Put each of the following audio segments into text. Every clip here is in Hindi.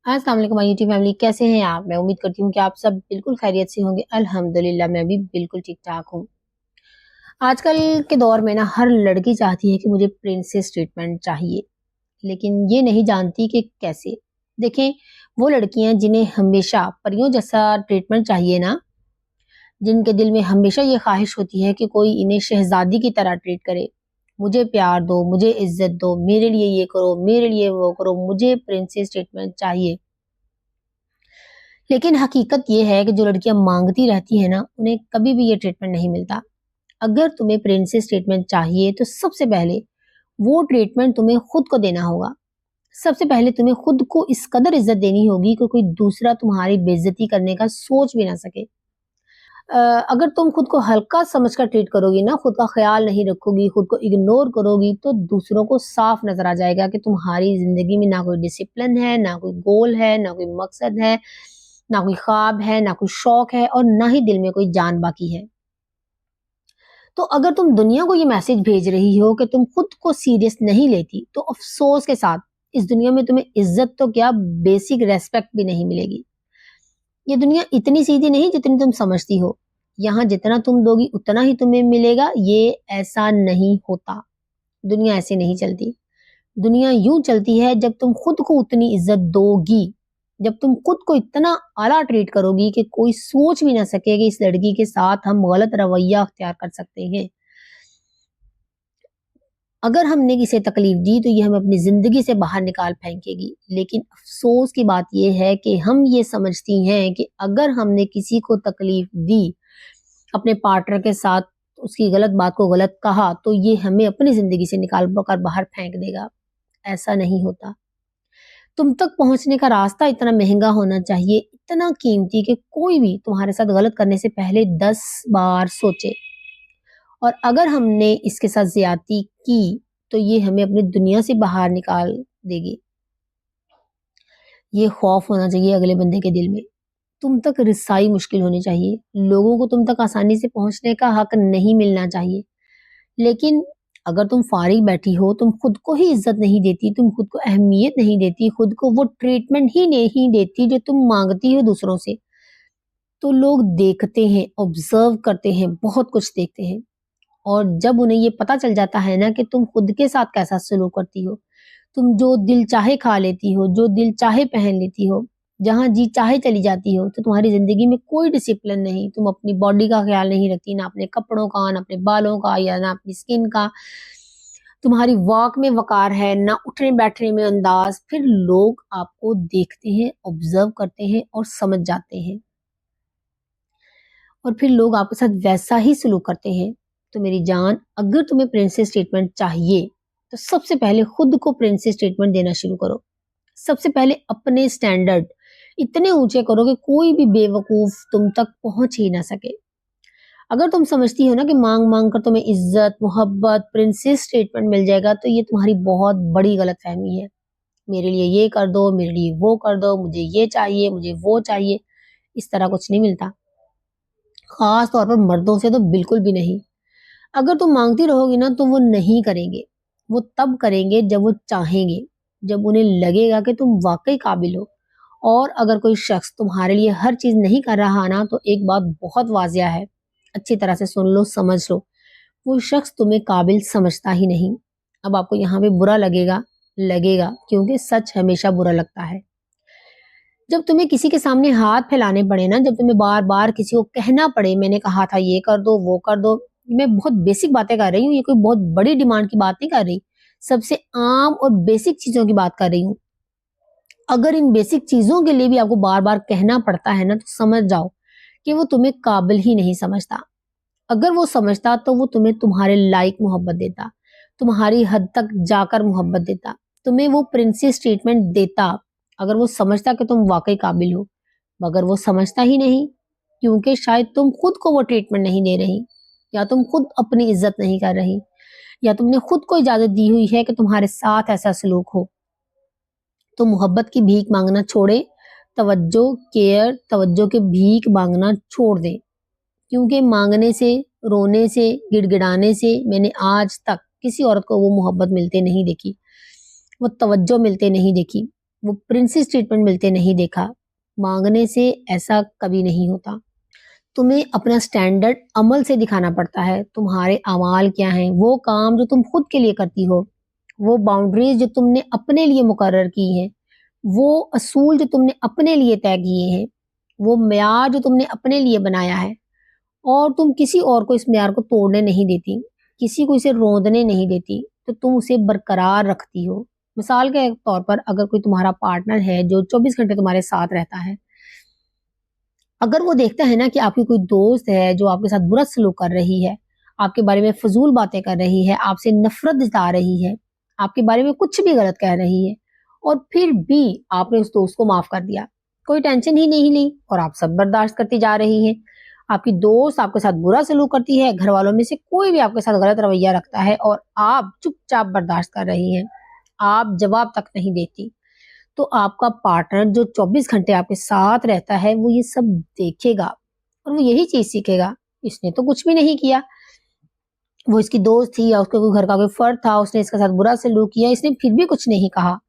अस्सलाम वालेकुम माय यूट्यूब फैमिली, कैसे हैं आप? मैं उम्मीद करती हूँ कि आप सब बिल्कुल खैरियत से होंगे। अल्हम्दुलिल्लाह मैं भी बिल्कुल ठीक-ठाक हूँ। आजकल के दौर में ना हर लड़की चाहती है कि मुझे प्रिंसेस ट्रीटमेंट चाहिए, लेकिन ये नहीं जानती कि कैसे। देखें, वो लड़कियाँ जिन्हें हमेशा परियों जैसा ट्रीटमेंट चाहिए ना, जिनके दिल में हमेशा ये ख्वाहिश होती है कि कोई इन्हें शहज़ादी की तरह ट्रीट करे। मुझे प्यार दो, मुझे इज़्ज़त दो, मेरे लिए ये करो, मेरे लिए वो करो, मुझे प्रिंसेस ट्रीटमेंट चाहिए। लेकिन हकीकत ये है कि जो लड़कियां मांगती रहती है ना, उन्हें कभी भी ये ट्रीटमेंट नहीं मिलता। अगर तुम्हें प्रिंसेस ट्रीटमेंट चाहिए तो सबसे पहले वो ट्रीटमेंट तुम्हें खुद को देना होगा। सबसे पहले तुम्हें खुद को इस कदर इज्जत देनी होगी कि कोई दूसरा तुम्हारी बेइज्जती करने का सोच भी ना सके। अगर तुम खुद को हल्का समझकर ट्रीट करोगी ना, खुद का ख्याल नहीं रखोगी, खुद को इग्नोर करोगी, तो दूसरों को साफ नजर आ जाएगा कि तुम्हारी जिंदगी में ना कोई डिसिप्लिन है, ना कोई गोल है, ना कोई मकसद है, ना कोई ख्वाब है, ना कोई शौक है और ना ही दिल में कोई जान बाकी है। तो अगर तुम दुनिया को ये मैसेज भेज रही हो कि तुम खुद को सीरियस नहीं लेती, तो अफसोस के साथ इस दुनिया में तुम्हें इज्जत तो क्या, बेसिक रेस्पेक्ट भी नहीं मिलेगी। ये दुनिया इतनी सीधी नहीं जितनी तुम समझती हो। यहाँ जितना तुम दोगी उतना ही तुम्हें मिलेगा, ये ऐसा नहीं होता। दुनिया ऐसे नहीं चलती। दुनिया यूं चलती है जब तुम खुद को उतनी इज्जत दोगी, जब तुम खुद को इतना आला ट्रीट करोगी कि कोई सोच भी ना सके कि इस लड़की के साथ हम गलत रवैया अख्तियार कर सकते हैं। अगर हमने किसे तकलीफ दी तो ये हमें अपनी जिंदगी से बाहर निकाल फेंकेगी। लेकिन अफसोस की बात यह है कि हम ये समझती हैं कि अगर हमने किसी को तकलीफ दी अपने पार्टनर के साथ, उसकी गलत बात को गलत कहा, तो ये हमें अपनी जिंदगी से निकाल कर बाहर फेंक देगा। ऐसा नहीं होता। तुम तक पहुंचने का रास्ता इतना महंगा होना चाहिए, इतना कीमती कि कोई भी तुम्हारे साथ गलत करने से पहले 10 बार सोचे। और अगर हमने इसके साथ ज्यादती की तो ये हमें अपनी दुनिया से बाहर निकाल देगी। ये खौफ होना चाहिए अगले बंदे के दिल में। तुम तक रिसाई मुश्किल होनी चाहिए। लोगों को तुम तक आसानी से पहुंचने का हक नहीं मिलना चाहिए। लेकिन अगर तुम फारिग बैठी हो, तुम खुद को ही इज्जत नहीं देती, तुम खुद को अहमियत नहीं देती, खुद को वो ट्रीटमेंट ही नहीं देती जो तुम मांगती हो दूसरों से, तो लोग देखते हैं, ऑब्जर्व करते हैं, बहुत कुछ देखते हैं। और जब उन्हें ये पता चल जाता है ना कि तुम खुद के साथ कैसा सलूक करती हो, तुम जो दिल चाहे खा लेती हो, जो दिल चाहे पहन लेती हो, जहां जी चाहे चली जाती हो, तो तुम्हारी जिंदगी में कोई डिसिप्लिन नहीं, तुम अपनी बॉडी का ख्याल नहीं रखती, ना अपने कपड़ों का, ना अपने बालों का, या ना अपनी स्किन का, तुम्हारी वॉक में वकार है, ना उठने बैठने में अंदाज, फिर लोग आपको देखते हैं, ऑब्जर्व करते हैं और समझ जाते हैं। और फिर लोग आपके साथ वैसा ही सलूक करते हैं। तो मेरी जान, अगर तुम्हें प्रिंसेस ट्रीटमेंट चाहिए तो सबसे पहले खुद को प्रिंसेस ट्रीटमेंट देना शुरू करो। सबसे पहले अपने स्टैंडर्ड इतने ऊंचे करो कि कोई भी बेवकूफ तुम तक पहुंच ही ना सके। अगर तुम समझती हो ना कि मांग मांग कर तुम्हें इज्जत, मोहब्बत, प्रिंसेस ट्रीटमेंट मिल जाएगा, तो ये तुम्हारी बहुत बड़ी गलतफहमी है। मेरे लिए ये कर दो, मेरे लिए वो कर दो, मुझे ये चाहिए, मुझे वो चाहिए, इस तरह कुछ नहीं मिलता। खास तौर पर मर्दों से तो बिल्कुल भी नहीं। अगर तुम मांगती रहोगी ना तो वो नहीं करेंगे। वो तब करेंगे जब वो चाहेंगे, जब उन्हें लगेगा कि तुम वाकई काबिल हो। और अगर कोई शख्स तुम्हारे लिए हर चीज नहीं कर रहा ना, तो एक बात बहुत वाजिया है, अच्छी तरह से सुन लो, समझ लो। वो शख्स तुम्हें काबिल समझता ही नहीं। अब आपको यहाँ पे बुरा लगेगा, लगेगा, क्योंकि सच हमेशा बुरा लगता है। जब तुम्हें किसी के सामने हाथ फैलाने पड़े ना, जब तुम्हें बार बार किसी को कहना पड़े, मैंने कहा था ये कर दो, वो कर दो। मैं बहुत बेसिक बातें कर रही हूँ, ये कोई बहुत बड़ी डिमांड की बात नहीं कर रही। सबसे आम और बेसिक चीजों की बात कर रही हूँ। अगर इन बेसिक चीजों के लिए भी आपको बार बार कहना पड़ता है ना, तो समझ जाओ कि वो तुम्हें काबिल ही नहीं समझता। अगर वो समझता तो वो तुम्हें तुम्हारे लायक मोहब्बत देता, तुम्हारी हद तक जाकर मोहब्बत देता, तुम्हें वो प्रिंसेस ट्रीटमेंट देता। अगर वो समझता कि तुम वाकई काबिल हो। मगर वो समझता ही नहीं, क्योंकि शायद तुम खुद को वो ट्रीटमेंट नहीं दे रही, या तुम खुद अपनी इज्जत नहीं कर रही, या तुमने खुद को इजाजत दी हुई है कि तुम्हारे साथ ऐसा सलूक हो। तो मोहब्बत की भीख मांगना छोड़े, तवज्जो, केयर, तवज्जो की भीख मांगना छोड़ दे। क्योंकि मांगने से, रोने से, गिड़गिड़ाने से मैंने आज तक किसी औरत को वो मोहब्बत मिलते नहीं देखी, वो तवज्जो मिलते नहीं देखी। वो प्रिंसेस ट्रीटमेंट मिलते नहीं देखा। मांगने से ऐसा कभी नहीं होता। तुम्हें अपना स्टैंडर्ड अमल से दिखाना पड़ता है। तुम्हारे अमाल क्या हैं, वो काम जो तुम खुद के लिए करती हो, वो बाउंड्रीज जो तुमने अपने लिए मुकर्रर की हैं, वो असूल जो तुमने अपने लिए तय किए हैं, वो म्यार जो तुमने अपने लिए बनाया है, और तुम किसी और को इस म्यार को तोड़ने नहीं देती, किसी को इसे रोंदने नहीं देती, तो तुम उसे बरकरार रखती हो। मिसाल के तौर पर अगर कोई तुम्हारा पार्टनर है जो 24 घंटे तुम्हारे साथ रहता है, अगर वो देखता है ना कि आपकी कोई दोस्त है जो आपके साथ बुरा सलूक कर रही है, आपके बारे में फजूल बातें कर रही है, आपसे नफरत जता रही है, आपके बारे में कुछ भी गलत कह रही है, और फिर भी आपने उस दोस्त को माफ कर दिया, कोई टेंशन ही नहीं ली, और आप सब बर्दाश्त करती जा रही हैं। आपकी दोस्त आपके साथ बुरा सलूक करती है, घर वालों में से कोई भी आपके साथ गलत रवैया रखता है, और आप चुपचाप बर्दाश्त कर रही हैं, आप जवाब तक नहीं देती, तो आपका पार्टनर जो 24 घंटे आपके साथ रहता है वो ये सब देखेगा, और वो यही चीज सीखेगा, इसने तो कुछ भी नहीं किया, वो इसकी दोस्त थी या उसके कोई घर का कोई फर्द था, उसने इसके साथ बुरा सलूक किया, इसने फिर भी कुछ नहीं कहा,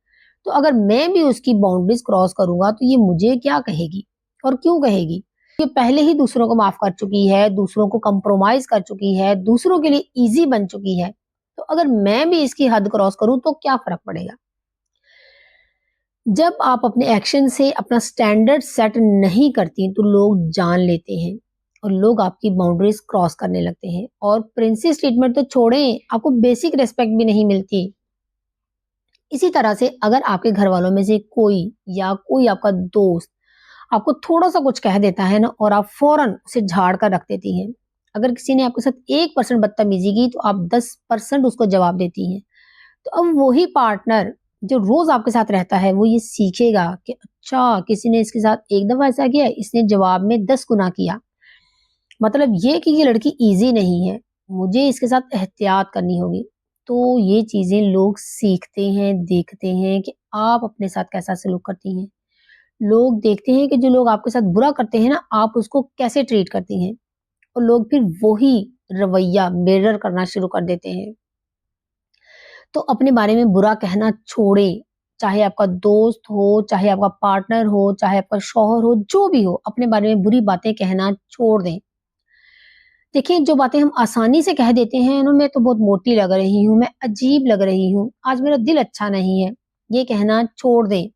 तो अगर मैं भी उसकी बाउंड्रीज क्रॉस करूंगा तो ये मुझे क्या कहेगी, और क्यों कहेगी? ये पहले ही दूसरों को माफ कर चुकी है, दूसरों को कंप्रोमाइज कर चुकी है, दूसरों के लिए इजी बन चुकी है, तो अगर मैं भी इसकी हद क्रॉस करूं तो क्या फर्क पड़ेगा? जब आप अपने एक्शन से अपना स्टैंडर्ड सेट नहीं करती तो लोग जान लेते हैं, और लोग आपकी बाउंड्रीज क्रॉस करने लगते हैं, और प्रिंसेस ट्रीटमेंट तो छोड़ें, आपको बेसिक रिस्पेक्ट भी नहीं मिलती। इसी तरह से अगर आपके घर वालों में से कोई या कोई आपका दोस्त आपको थोड़ा सा कुछ कह देता है ना, और आप फौरन उसे झाड़ कर रख देती हैं। अगर किसी ने आपके साथ 1% बदतमीजी की तो आप 10% उसको जवाब देती हैं। तो अब वही पार्टनर जो रोज आपके साथ रहता है वो ये सीखेगा कि अच्छा, किसी ने इसके साथ एक दफा ऐसा किया, इसने जवाब में 10 गुना किया, मतलब ये कि ये लड़की इजी नहीं है, मुझे इसके साथ एहतियात करनी होगी। तो ये चीजें लोग सीखते हैं, देखते हैं कि आप अपने साथ कैसा सलूक करती हैं। लोग देखते हैं कि जो लोग आपके साथ बुरा करते हैं ना, आप उसको कैसे ट्रीट करती हैं, और लोग फिर वही रवैया मिरर करना शुरू कर देते हैं। तो अपने बारे में बुरा कहना छोड़ें, चाहे आपका दोस्त हो, चाहे आपका पार्टनर हो, चाहे आपका शौहर हो, जो भी हो, अपने बारे में बुरी बातें कहना छोड़ दें। देखिए, जो बातें हम आसानी से कह देते हैं ना, मैं तो बहुत मोटी लग रही हूँ, मैं अजीब लग रही हूँ, आज मेरा दिल अच्छा नहीं है, ये कहना छोड़ दें।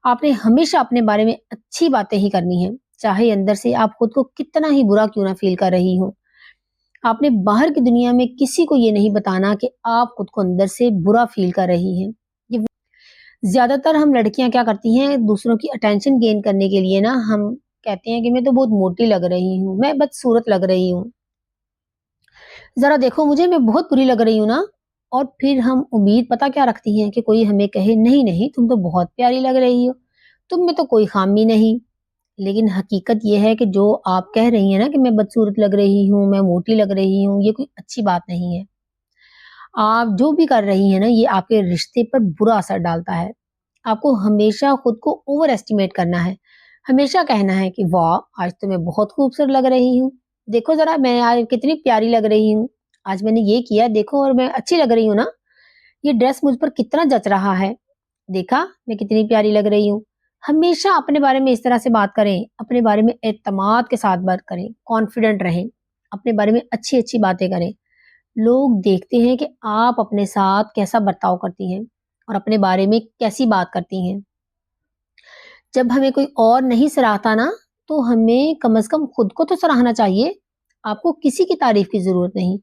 आपने हमेशा अपने बारे में अच्छी बातें ही करनी है, चाहे अंदर से आप खुद को कितना ही बुरा क्यों ना फील कर रही हो। आपने बाहर की दुनिया में किसी को ये नहीं बताना कि आप खुद को अंदर से बुरा फील कर रही हैं। ये ज्यादातर हम लड़कियां क्या करती हैं, दूसरों की अटेंशन गेन करने के लिए ना, हम कहते हैं कि मैं तो बहुत मोटी लग रही हूँ, मैं बदसूरत लग रही हूँ, जरा देखो मुझे, मैं बहुत बुरी लग रही हूँ ना। और फिर हम उम्मीद पता क्या रखती हैं कि कोई हमें कहे नहीं नहीं, तुम तो बहुत प्यारी लग रही हो, तुम में तो कोई खामी नहीं। लेकिन हकीकत ये है कि जो आप कह रही हैं ना कि मैं बदसूरत लग रही हूँ, मैं मोटी लग रही हूँ, ये कोई अच्छी बात नहीं है। आप जो भी कर रही हैं ना, ये आपके रिश्ते पर बुरा असर डालता है। आपको हमेशा खुद को ओवर एस्टिमेट करना है, हमेशा कहना है कि वाह, आज तो मैं बहुत खूबसूरत लग रही हूँ, देखो जरा मैं आज कितनी प्यारी लग रही हूँ, आज मैंने ये किया देखो, और मैं अच्छी लग रही हूँ ना, ये ड्रेस मुझ पर कितना जच रहा है, देखा मैं कितनी प्यारी लग रही हूँ। हमेशा अपने बारे में इस तरह से बात करें, अपने बारे में एतमाद के साथ बात करें, कॉन्फिडेंट रहें, अपने बारे में अच्छी अच्छी बातें करें। लोग देखते हैं कि आप अपने साथ कैसा बर्ताव करती हैं, और अपने बारे में कैसी बात करती हैं। जब हमें कोई और नहीं सराहता ना, तो हमें कम से कम खुद को तो सराहना चाहिए। आपको किसी की तारीफ की जरूरत नहीं,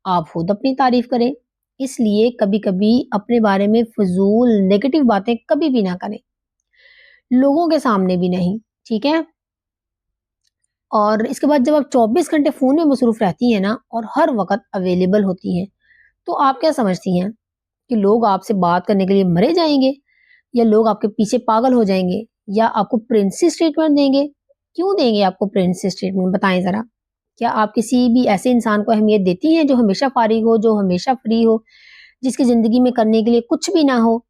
आप खुद अपनी तारीफ करें। इसलिए कभी कभी अपने बारे में फजूल नेगेटिव बातें कभी भी ना करें, लोगों के सामने भी नहीं, ठीक है? और इसके बाद जब आप 24 घंटे फोन में मसरूफ रहती हैं ना, और हर वक्त अवेलेबल होती हैं, तो आप क्या समझती हैं कि लोग आपसे बात करने के लिए मरे जाएंगे, या लोग आपके पीछे पागल हो जाएंगे, या आपको प्रिंसेस ट्रीटमेंट देंगे? क्यों देंगे आपको प्रिंसेस ट्रीटमेंट, बताएं जरा। क्या आप किसी भी ऐसे इंसान को अहमियत देती हैं जो हमेशा फारिग हो, जो हमेशा फ्री हो, जिसकी जिंदगी में करने के लिए कुछ भी ना हो?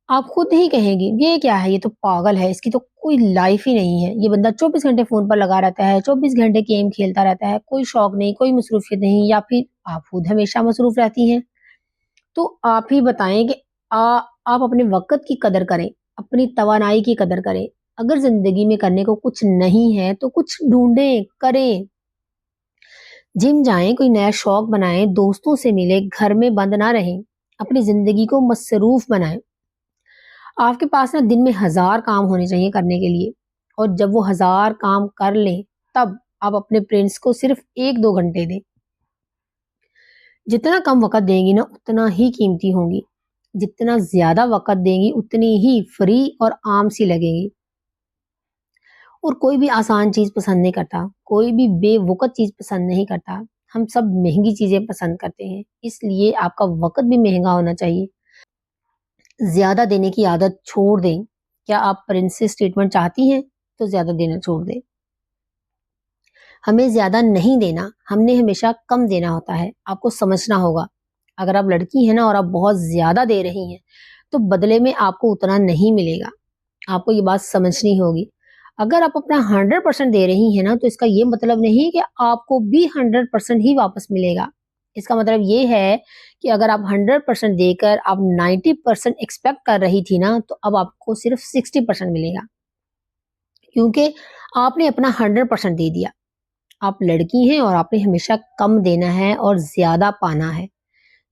आप खुद ही कहेंगी ये क्या है, ये तो पागल है, इसकी तो कोई लाइफ ही नहीं है, ये बंदा 24 घंटे फोन पर लगा रहता है, 24 घंटे गेम खेलता रहता है, कोई शौक नहीं, कोई मसरूफियत नहीं। या फिर आप खुद हमेशा मसरूफ रहती हैं? तो आप ही बताएं कि आप अपने वक़्त की कदर करें, अपनी तवानाई की कदर करें। अगर ज़िंदगी में करने को कुछ नहीं है, तो कुछ ढूँढें, करें। जिम जाएँ, कोई नया शौक बनाएँ, दोस्तों से मिलें, घर में बंद ना रहें। अपनी ज़िंदगी को मसरूफ़ बनाएँ। आपके पास ना दिन में 1000 काम होने चाहिए करने के लिए, और जब वो 1000 काम कर लें, तब आप अपने फ्रेंड्स को सिर्फ़ 1-2 घंटे दें। जितना कम वक़्त देंगी ना, उतना ही कीमती होंगी। जितना ज़्यादा वक़्त देंगी, उतनी ही फ्री और आम सी लगेंगी। और कोई भी आसान चीज़ पसंद नहीं करता, कोई भी बेवक़्त चीज़ पसंद नहीं करता। हम सब महँगी चीज़ें पसंद करते हैं, इसलिए आपका वक़्त भी महँगा होना चाहिए। ज़्यादा देने की आदत छोड़ दें। क्या आप प्रिंसेस ट्रीटमेंट चाहती हैं? तो ज़्यादा देना छोड़ दें। हमें ज़्यादा नहीं देना, हमने हमेशा कम देना होता है। आपको समझना होगा। अगर आप लड़की हैं ना और आप बहुत ज़्यादा दे रही हैं, तो बदले में आपको उतना नहीं मिलेगा। आपको ये बात समझनी होगी। अगर आप अपना 100% दे रही हैं ना, तो इसका ये मतलब नहीं कि आपको भी 100% ही वापस मिलेगा। इसका मतलब ये है कि अगर आप 100% देकर आप 90% एक्सपेक्ट कर रही थी ना, तो अब आपको सिर्फ 60% मिलेगा। क्योंकि आपने अपना 100% दे दिया। आप लड़की हैं और आपने हमेशा कम देना है और ज़्यादा पाना है।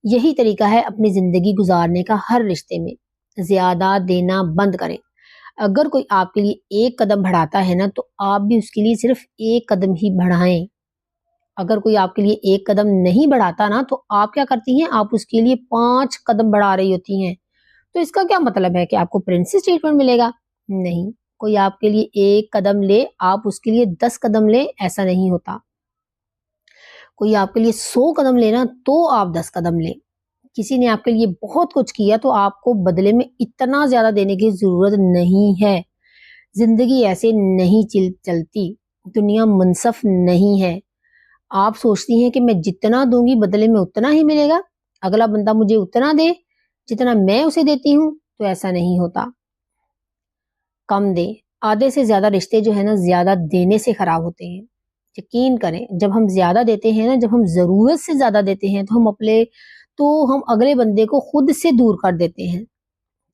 यही तरीका है अपनी ज़िंदगी गुज़ारने का हर रिश्ते में। ज़्यादा देना बंद करें। अगर कोई आपके लिए 1 कदम बढ़ाता है ना, तो आप भी उसके लिए सिर्फ़ 1 कदम ही बढ़ाएँ। अगर कोई आपके लिए 1 कदम नहीं बढ़ाता ना, तो आप क्या करती हैं? आप उसके लिए 5 कदम बढ़ा रही होती हैं। तो इसका क्या मतलब है कि आपको प्रिंसेस ट्रीटमेंट मिलेगा? नहीं। कोई आपके लिए 1 कदम ले, आप उसके लिए 10 कदम लें, ऐसा नहीं होता। कोई आपके लिए 100 कदम ले ना, तो आप 10 कदम लें। किसी ने आपके लिए बहुत कुछ किया, तो आपको बदले में इतना ज़्यादा देने की ज़रूरत नहीं है। ज़िंदगी ऐसे नहीं चलती। दुनिया मुनसफ़ नहीं है। आप सोचती हैं कि मैं जितना दूँगी बदले में उतना ही मिलेगा, अगला बंदा मुझे उतना दे, जितना मैं उसे देती हूँ, तो ऐसा नहीं होता। कम दें। आधे से ज़्यादा रिश्ते जो है ना, ज़्यादा देने से खराब होते हैं। यकीन करें, जब हम ज़्यादा देते हैं ना, जब हम ज़रूरत से ज़्यादा देते हैं, तो हम अगले बंदे को खुद से दूर कर देते हैं।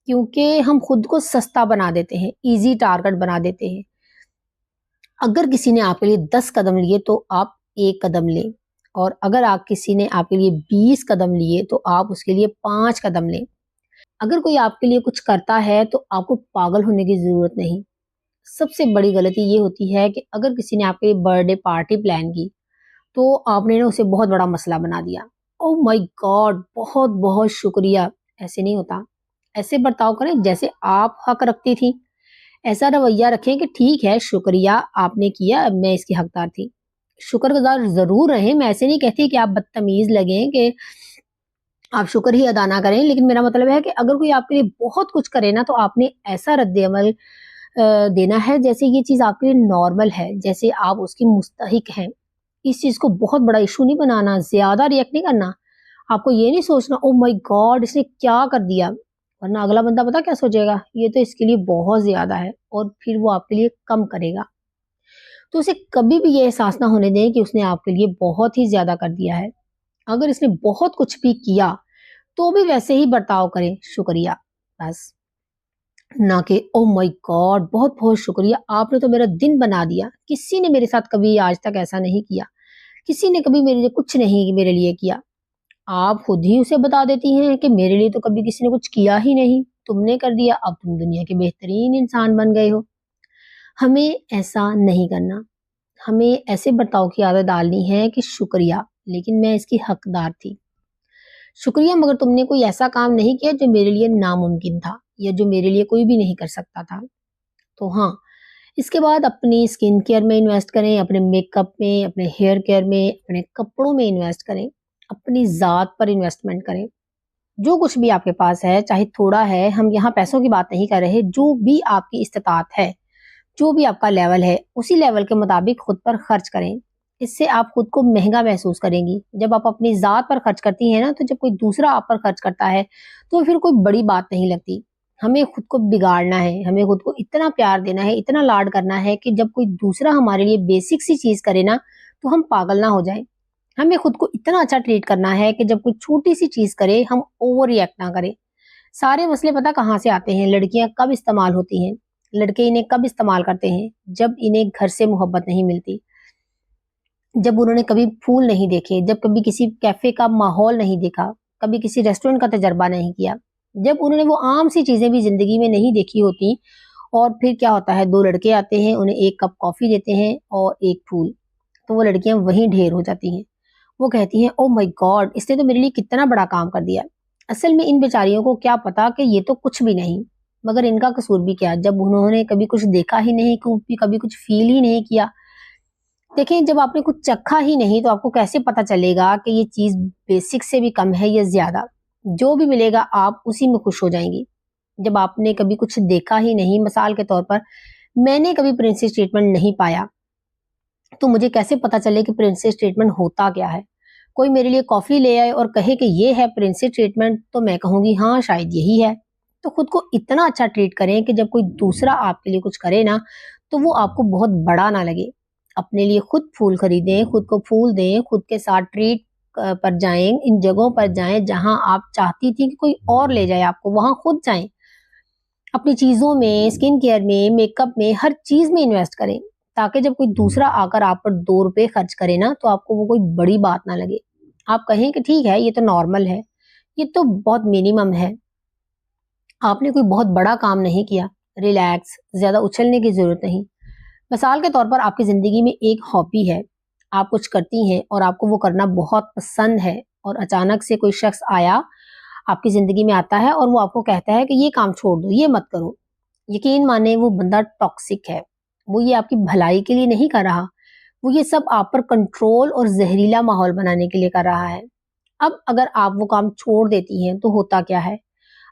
क्योंकि हम खुद को सस्ता बना देते हैं, ईज़ी टारगेट बना देते हैं। अगर किसी ने आपके लिए 10 कदम लिए, तो आप 1 कदम लें, और अगर आप किसी ने आपके लिए 20 कदम लिए, तो आप उसके लिए 5 कदम लें। अगर कोई आपके लिए कुछ करता है, तो आपको पागल होने की ज़रूरत नहीं। सबसे बड़ी गलती ये होती है कि अगर किसी ने आपके लिए बर्थडे पार्टी प्लान की, तो आपने ना उसे बहुत बड़ा मसला बना दिया। Oh my God! बहुत-बहुत शुक्रिया। ऐसे नहीं होता। ऐसे बर्ताव करें जैसे आप हक रखती थी। ऐसा रवैया रखें कि ठीक है, शुक्रिया आपने किया, अब मैं इसकी हकदार थी। शुक्रगुज़ार ज़रूर रहें, मैं ऐसे नहीं कहती कि आप बदतमीज़ लगें, कि आप शुक्र ही अदा ना करें, लेकिन मेरा मतलब है कि अगर कोई आपके लिए बहुत कुछ करे ना, तो आपने ऐसा रद्द-ए-अमल देना है जैसे ये चीज़ आपके लिए नॉर्मल है, जैसे आप उसकी मुस्तहिक हैं। इस चीज़ को बहुत बड़ा इश्यू नहीं बनाना, ज़्यादा रिएक्ट नहीं करना। आपको ये नहीं सोचना, ओह माय गॉड! इसने क्या कर दिया? वरना अगला बंदा पता है क्या सोचेगा? ये तो इसके लिए बहुत ज़्यादा है, और फिर वो आपके लिए कम करेगा। तो उसे कभी भी ये एहसास ना होने दें कि उसने आपके लिए बहुत ही ज़्यादा कर दिया है। अगर इसने बहुत कुछ भी किया, तो भी वैसे ही बर्ताव करें, शुक्रिया, बस। ना कि ओह माय गॉड! बहुत-बहुत शुक्रिया, आपने तो मेरा दिन बना दिया। किसी ने मेरे साथ कभी आज तक ऐसा नहीं किया। किसी ने कभी मेरे लिए कुछ नहीं मेरे लिए किया। आप खुद ही उसे बता देती हैं कि मेरे लिए तो कभी किसी ने कुछ किया ही नहीं, तुमने कर दिया, अब तुम दुनिया के बेहतरीन इंसान बन गए हो। हमें ऐसा नहीं करना। हमें ऐसे बर्ताव की आदत डालनी है कि शुक्रिया, लेकिन मैं इसकी हकदार थी। शुक्रिया, मगर तुमने कोई ऐसा काम नहीं किया जो मेरे लिए नामुमकिन था, या जो मेरे लिए कोई भी नहीं कर सकता था। तो हाँ, इसके बाद अपनी स्किन केयर में इन्वेस्ट करें, अपने मेकअप में, अपने हेयर केयर में, अपने कपड़ों में इन्वेस्ट करें, अपनी ज़ात पर इन्वेस्टमेंट करें। जो कुछ भी आपके पास है, चाहे थोड़ा है, हम यहाँ पैसों की बात नहीं कर रहे, जो भी आपकी इस्तिताअत है, जो भी आपका लेवल है, उसी लेवल के मुताबिक खुद पर खर्च करें। इससे आप खुद को महँगा महसूस करेंगी। जब आप अपनी ज़ात पर खर्च करती हैं ना, तो जब कोई दूसरा आप पर खर्च करता है, तो फिर कोई बड़ी बात नहीं लगती। हमें खुद को बिगाड़ना है, हमें खुद को इतना प्यार देना है, इतना लाड करना है कि जब कोई दूसरा हमारे लिए बेसिक सी चीज़ करे ना, तो हम पागल ना हो जाएँ। हमें खुद को इतना अच्छा ट्रीट करना है कि जब कोई छोटी-सी चीज़ करे, हम ओवर रिएक्ट ना करें। सारे मसले पता कहाँ से आते हैं, लड़कियां कब इस्तेमाल होती हैं, लड़के इन्हें कब इस्तेमाल करते हैं, जब इन्हें घर से मोहब्बत नहीं मिलती, जब उन्होंने कभी फूल नहीं देखे, जब कभी किसी कैफे का माहौल नहीं देखा, कभी किसी रेस्टोरेंट का तजर्बा नहीं किया, जब उन्होंने वो आम सी चीजें भी जिंदगी में नहीं देखी होती। और फिर क्या होता है, दो लड़के आते हैं, उन्हें एक कप कॉफी देते हैं और एक फूल, तो वो लड़कियां वहीं ढेर हो जाती हैं। वो कहती हैं, ओ माय गॉड, इसने तो मेरे लिए कितना बड़ा काम कर दिया। असल में इन बेचारियों को क्या पता कि ये तो कुछ भी नहीं, मगर इनका कसूर भी क्या, जब उन्होंने कभी कुछ देखा ही नहीं, कभी कुछ फील ही नहीं किया। देखिए, जब आपने कुछ चखा ही नहीं तो आपको कैसे पता चलेगा कि ये चीज बेसिक से भी कम है या ज्यादा। जो भी मिलेगा आप उसी में खुश हो जाएंगी। जब आपने कभी कुछ देखा ही नहीं, मिसाल के तौर पर मैंने कभी प्रिंसेस ट्रीटमेंट नहीं पाया, तो मुझे कैसे पता चले कि प्रिंसेस ट्रीटमेंट होता क्या है। कोई मेरे लिए कॉफी ले आए और कहे कि ये है प्रिंसेस ट्रीटमेंट, तो मैं कहूंगी हाँ शायद यही है। तो खुद को इतना अच्छा ट्रीट करें कि जब कोई दूसरा आपके लिए कुछ करे ना, तो वो आपको बहुत बड़ा ना लगे। अपने लिए खुद फूल खरीदें, खुद को फूल दें, खुद के साथ ट्रीट पर जाएं, इन जगहों पर जाएं जहां आप चाहती थी कि कोई और ले जाए आपको, वहां खुद जाएं। अपनी चीजों में, स्किन केयर में, मेकअप में, हर चीज में इन्वेस्ट करें, ताकि जब कोई दूसरा आकर आप पर 2 रुपए खर्च करे ना, तो आपको वो कोई बड़ी बात ना लगे। आप कहें कि ठीक है, ये तो नॉर्मल है, ये तो बहुत मिनिमम है, आपने कोई बहुत बड़ा काम नहीं किया। रिलैक्स, ज्यादा उछलने की जरूरत नहीं। मिसाल के तौर पर आपकी जिंदगी में एक हॉबी है, आप कुछ करती हैं और आपको वो करना बहुत पसंद है, और अचानक से कोई शख्स आया, आपकी जिंदगी में आता है और वो आपको कहता है कि ये काम छोड़ दो, ये मत करो। यकीन माने वो बंदा टॉक्सिक है। वो ये आपकी भलाई के लिए नहीं कर रहा, वो ये सब आप पर कंट्रोल और जहरीला माहौल बनाने के लिए कर रहा है। अब अगर आप वो काम छोड़ देती हैं तो होता क्या है,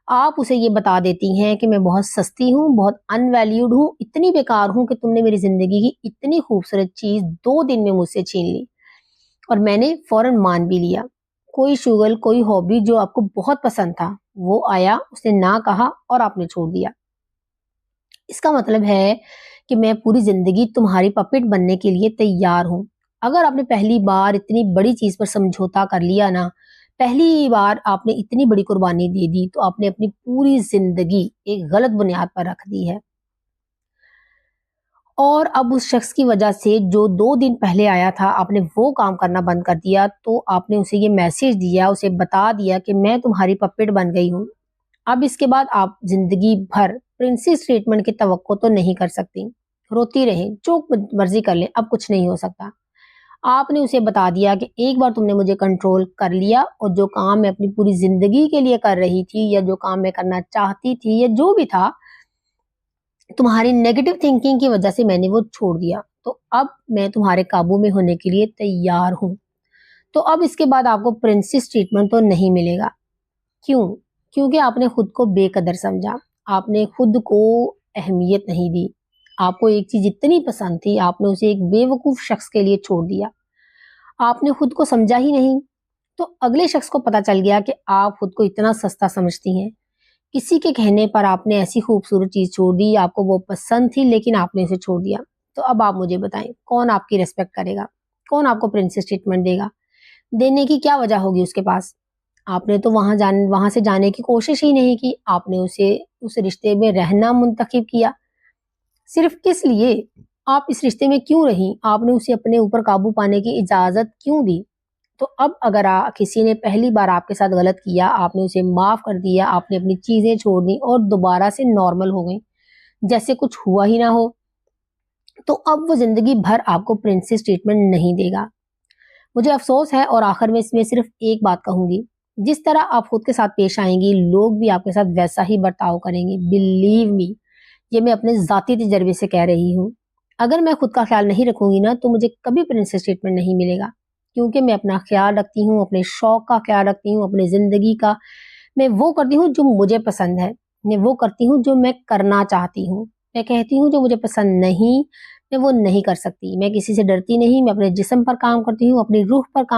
आप उसे ये बता देती हैं कि मैं बहुत सस्ती हूँ, बहुत अनवैल्यूड हूँ, इतनी बेकार हूँ कि तुमने मेरी जिंदगी की इतनी खूबसूरत चीज 2 दिन में मुझसे छीन ली। और मैंने फौरन मान भी लिया। कोई शुगल, कोई हॉबी जो आपको बहुत पसंद था, वो आया, उसने ना कहा और आपने छोड़ दिया। इसका मतलब है कि मैं पूरी जिंदगी तुम्हारी पपेट बनने के लिए तैयार हूं। अगर आपने पहली बार इतनी बड़ी चीज पर समझौता कर लिया ना, पहली बार आपने इतनी बड़ी कुर्बानी दे दी, तो आपने अपनी पूरी जिंदगी एक गलत बुनियाद पर रख दी है। और अब उस शख्स की वजह से जो 2 दिन पहले आया था, आपने वो काम करना बंद कर दिया, तो आपने उसे ये मैसेज दिया, उसे बता दिया कि मैं तुम्हारी पपेट बन गई हूँ। अब इसके बाद आप जिंदगी भर प्रिंसेस ट्रीटमेंट की तवक्को तो नहीं कर सकती। रोती रहें, जो मर्जी कर लें, अब कुछ नहीं हो सकता। आपने उसे बता दिया कि एक बार तुमने मुझे कंट्रोल कर लिया, और जो काम मैं अपनी पूरी जिंदगी के लिए कर रही थी, या जो काम मैं करना चाहती थी, या जो भी था, तुम्हारी नेगेटिव थिंकिंग की वजह से मैंने वो छोड़ दिया। तो अब मैं तुम्हारे काबू में होने के लिए तैयार हूँ। तो अब इसके बाद आपको प्रिंसेस ट्रीटमेंट तो नहीं मिलेगा। क्यों? क्योंकि आपने खुद को बेकदर समझा, आपने खुद को अहमियत नहीं दी। आपको एक चीज इतनी पसंद थी, आपने उसे एक बेवकूफ शख्स के लिए छोड़ दिया। आपने खुद को समझा ही नहीं। तो अगले शख्स को पता चल गया कि आप खुद को इतना सस्ता समझती हैं। किसी के कहने पर आपने ऐसी खूबसूरत चीज छोड़ दी, आपको वो पसंद थी लेकिन आपने उसे छोड़ दिया। तो अब आप मुझे बताएं, कौन आपकी रिस्पेक्ट करेगा? कौन आपको प्रिंसेस ट्रीटमेंट देगा? देने की क्या वजह होगी उसके पास? आपने तो वहां से जाने की कोशिश ही नहीं की। आपने उसे उस रिश्ते में रहना मुंतखब किया। सिर्फ किस लिए? आप इस रिश्ते में क्यों रही? आपने उसे अपने ऊपर काबू पाने की इजाजत क्यों दी? तो अब अगर किसी ने पहली बार आपके साथ गलत किया, आपने उसे माफ कर दिया, आपने अपनी चीजें छोड़ दी और दोबारा से नॉर्मल हो गई, जैसे कुछ हुआ ही ना हो, तो अब वो जिंदगी भर आपको प्रिंसेस ट्रीटमेंट नहीं देगा। मुझे अफसोस है, और आखिर में इसमें सिर्फ एक बात कहूंगी, जिस तरह आप खुद के साथ पेश आएंगी, लोग भी आपके साथ वैसा ही बर्ताव करेंगे। बिलीव मी, ये मैं अपने जाती तजर्बे से कह रही हूँ। अगर मैं खुद का ख्याल नहीं रखूंगी ना, तो मुझे कभी प्रिंसेस ट्रीटमेंट नहीं मिलेगा। क्योंकि मैं अपना ख्याल रखती हूँ, अपने शौक का ख्याल रखती हूँ, अपनी जिंदगी का। मैं वो करती हूँ जो मुझे पसंद है, मैं वो करती हूँ जो मैं करना चाहती हूँ। मैं कहती हूँ जो मुझे पसंद नहीं, मैं वो नहीं कर सकती। मैं किसी से डरती नहीं, मैं अपने जिस्म पर काम करती हूँ, अपनी रूह पर काम